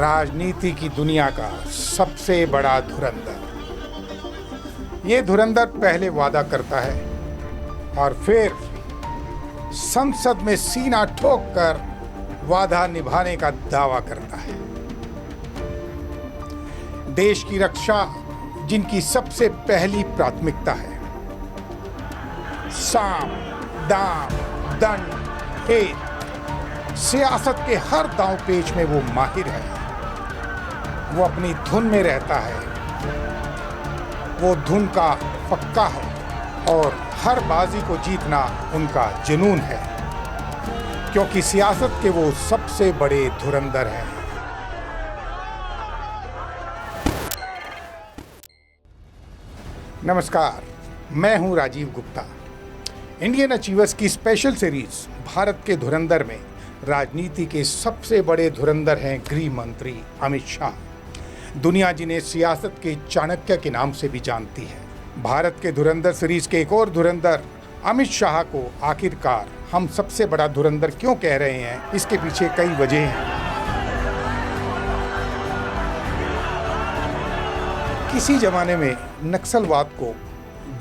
राजनीति की दुनिया का सबसे बड़ा धुरंधर। ये धुरंधर पहले वादा करता है और फिर संसद में सीना ठोककर वादा निभाने का दावा करता है। देश की रक्षा जिनकी सबसे पहली प्राथमिकता है, साम, दाम, दंड, हेत, सियासत के हर दांव पेच में वो माहिर है। वो अपनी धुन में रहता है, वो धुन का पक्का है और हर बाजी को जीतना उनका जुनून है, क्योंकि सियासत के वो सबसे बड़े धुरंधर हैं। नमस्कार, मैं हूं राजीव गुप्ता। इंडियन अचीवर्स की स्पेशल सीरीज भारत के धुरंधर में राजनीति के सबसे बड़े धुरंधर हैं गृह मंत्री अमित शाह। दुनिया जिन्हें सियासत के चाणक्य के नाम से भी जानती है। भारत के धुरंधर सीरीज के एक और धुरंधर अमित शाह को आखिरकार हम सबसे बड़ा धुरंधर क्यों कह रहे हैं, इसके पीछे कई वजह हैं। किसी जमाने में नक्सलवाद को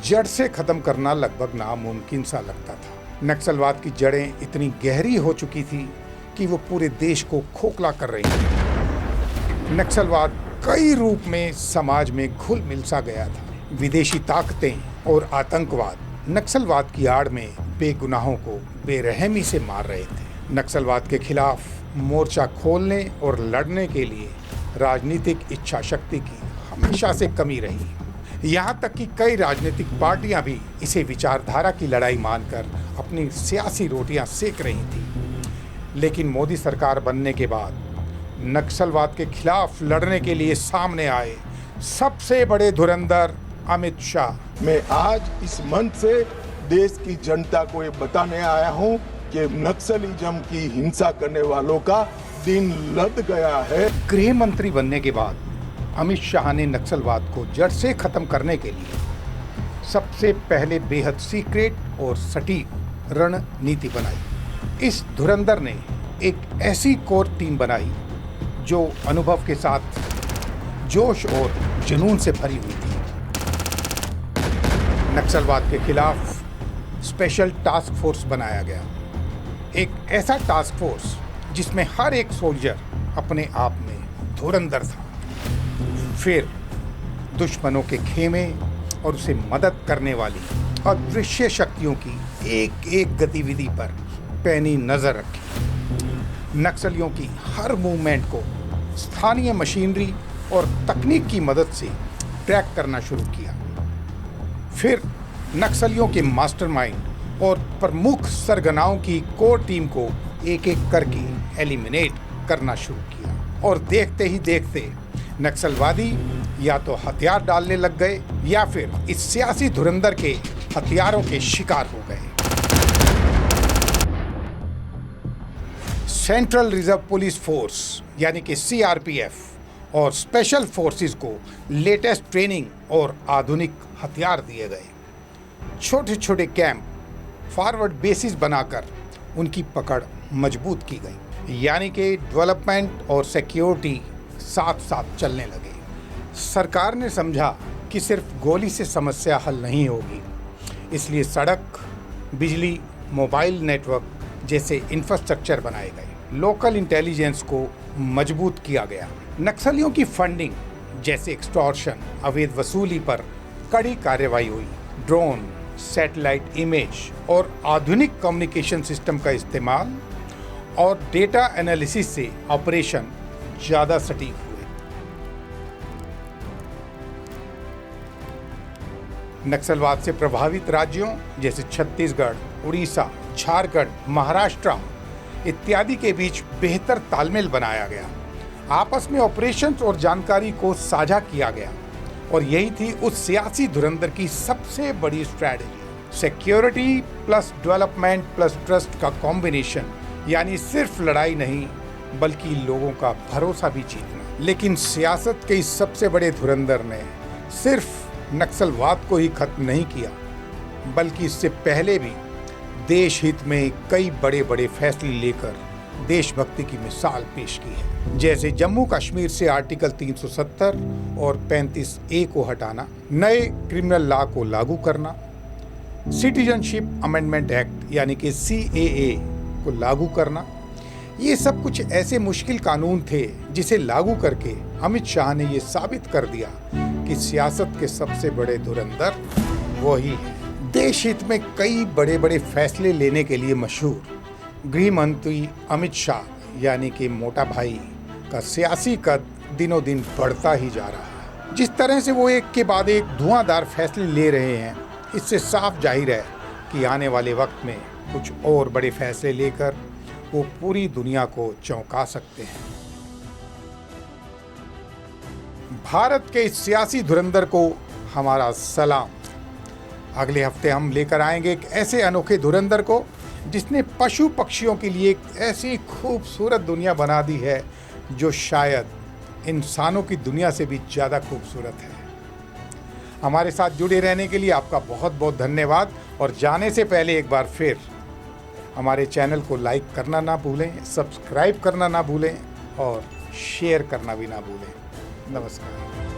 जड़ से खत्म करना लगभग नामुमकिन सा लगता था। नक्सलवाद की जड़ें इतनी गहरी हो चुकी थी कि वो पूरे देश को खोखला कर रही थी। नक्सलवाद कई रूप में समाज में घुल मिल सा गया था। विदेशी ताकतें और आतंकवाद नक्सलवाद की आड़ में बेगुनाहों को बेरहमी से मार रहे थे। नक्सलवाद के खिलाफ मोर्चा खोलने और लड़ने के लिए राजनीतिक इच्छा शक्ति की हमेशा से कमी रही। यहाँ तक कि कई राजनीतिक पार्टियां भी इसे विचारधारा की लड़ाई मानकर अपनी सियासी रोटियां सेक रही थी। लेकिन मोदी सरकार बनने के बाद नक्सलवाद के खिलाफ लड़ने के लिए सामने आए सबसे बड़े धुरंधर अमित शाह। मैं आज इस मंच से देश की जनता को ये बताने आया हूं कि नक्सलिज्म की हिंसा करने वालों का दिन लद गया है। गृह मंत्री बनने के बाद अमित शाह ने नक्सलवाद को जड़ से खत्म करने के लिए सबसे पहले बेहद सीक्रेट और सटीक रणनीति बनाई। इस धुरंधर ने एक ऐसी कोर टीम बनाई जो अनुभव के साथ जोश और जुनून से भरी हुई थी। नक्सलवाद के खिलाफ स्पेशल टास्क फोर्स बनाया गया, एक ऐसा टास्क फोर्स जिसमें हर एक सोल्जर अपने आप में धुरंधर था। फिर दुश्मनों के खेमे और उसे मदद करने वाली अदृश्य शक्तियों की एक एक गतिविधि पर पैनी नजर रखी। नक्सलियों की हर मूवमेंट को स्थानीय मशीनरी और तकनीक की मदद से ट्रैक करना शुरू किया। फिर नक्सलियों के मास्टरमाइंड और प्रमुख सरगनाओं की कोर टीम को एक एक करके एलिमिनेट करना शुरू किया। और देखते ही देखते नक्सलवादी या तो हथियार डालने लग गए या फिर इस सियासी धुरंधर के हथियारों के शिकार हो गए। सेंट्रल रिजर्व पुलिस फोर्स यानी कि सीआरपीएफ और स्पेशल फोर्सेस को लेटेस्ट ट्रेनिंग और आधुनिक हथियार दिए गए। छोटे छोटे कैंप, फॉरवर्ड बेसिस बनाकर उनकी पकड़ मजबूत की गई, यानी कि डेवलपमेंट और सिक्योरिटी साथ साथ चलने लगे। सरकार ने समझा कि सिर्फ गोली से समस्या हल नहीं होगी, इसलिए सड़क, बिजली, मोबाइल नेटवर्क जैसे इंफ्रास्ट्रक्चर बनाए गए। लोकल इंटेलिजेंस को मजबूत किया गया। नक्सलियों की फंडिंग जैसे एक्सटॉर्शन, अवैध वसूली पर कड़ी कार्रवाई हुई। ड्रोन, सैटेलाइट इमेज और आधुनिक कम्युनिकेशन सिस्टम का इस्तेमाल और डेटा एनालिसिस से ऑपरेशन ज़्यादा सटीक हुए। नक्सलवाद से प्रभावित राज्यों जैसे छत्तीसगढ़, उड़ीसा, झारखंड, महाराष्ट्र इत्यादि के बीच बेहतर तालमेल बनाया गया। आपस में ऑपरेशंस और जानकारी को साझा किया गया और यही थी उस सियासी धुरंधर की सबसे बड़ी strategy. Security plus development plus trust का कॉम्बिनेशन, यानी सिर्फ लड़ाई नहीं बल्कि लोगों का भरोसा भी जीतना। लेकिन सियासत के इस सबसे बड़े धुरंधर ने सिर्फ नक्सलवाद को ही खत्म नहीं किया, बल्कि इससे पहले भी देश हित में कई बड़े बड़े फैसले लेकर देशभक्ति की मिसाल पेश की है, जैसे जम्मू कश्मीर से आर्टिकल 370 और 35A को हटाना, नए क्रिमिनल लॉ को लागू करना, सिटीजनशिप अमेंडमेंट एक्ट यानी कि CAA को लागू करना। ये सब कुछ ऐसे मुश्किल कानून थे जिसे लागू करके अमित शाह ने ये साबित कर दिया कि सियासत के सबसे बड़े धुरंधर वही है। देश हित में कई बड़े बड़े फैसले लेने के लिए मशहूर गृह मंत्री अमित शाह यानी कि मोटा भाई का सियासी कद दिनों दिन बढ़ता ही जा रहा है। जिस तरह से वो एक के बाद एक धुआंधार फैसले ले रहे हैं, इससे साफ जाहिर है कि आने वाले वक्त में कुछ और बड़े फैसले लेकर वो पूरी दुनिया को चौंका सकते हैं। भारत के इस सियासी धुरंधर को हमारा सलाम। अगले हफ्ते हम लेकर आएंगे एक ऐसे अनोखे धुरंधर को जिसने पशु पक्षियों के लिए एक ऐसी खूबसूरत दुनिया बना दी है जो शायद इंसानों की दुनिया से भी ज़्यादा खूबसूरत है। हमारे साथ जुड़े रहने के लिए आपका बहुत बहुत धन्यवाद। और जाने से पहले एक बार फिर हमारे चैनल को लाइक करना ना भूलें, सब्सक्राइब करना ना भूलें और शेयर करना भी ना भूलें। नमस्कार।